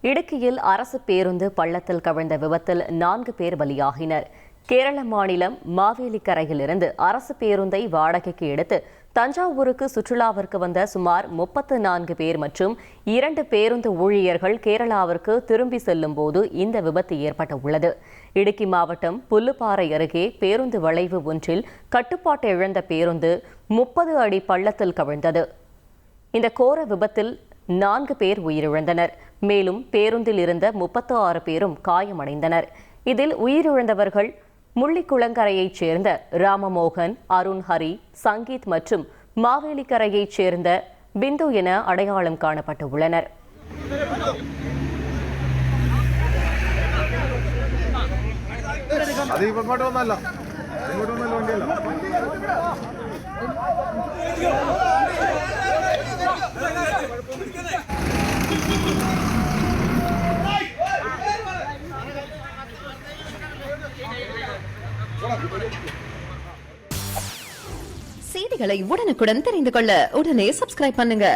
இடுக்கியில் அரசு பேருந்து பள்ளத்தில் கவிழ்ந்த விபத்தில் 4 பேர் பலியாகினர். கேரள மாநிலம் மாவேலிக்கரையிலிருந்து அரசு பேருந்தை வாடகைக்கு எடுத்து தஞ்சாவூருக்கு சுற்றுலாவிற்கு வந்த சுமார் 34 பேர் மற்றும் 2 பேருந்து ஊழியர்கள் கேரளாவிற்கு திரும்பி செல்லும் போது இந்த விபத்து ஏற்பட்டுள்ளது. இடுக்கி மாவட்டம் புல்லுப்பாறை அருகே பேருந்து வளைவு ஒன்றில் கட்டுப்பாட்டை இழந்த பேருந்து 30 அடி பள்ளத்தில் கவிழ்ந்தது. இந்த கோர விபத்தில் 4 பேர் உயிரிழந்தனர். மேலும் பேருந்தில் இருந்த 36 பேரும் காயமடைந்தனர். இதில் உயிரிழந்தவர்கள் முள்ளிக்குளங்கரையைச் சேர்ந்த ராமமோகன், அருண் ஹரி, சங்கீத் மற்றும் மாவேலிக்கரையைச் சேர்ந்த பிந்து என அடையாளம் காணப்பட்டுள்ளனர். செய்திகளை உடனுக்குடன் தெரிந்து கொள்ள உடனே சப்ஸ்கிரைப் பண்ணுங்க.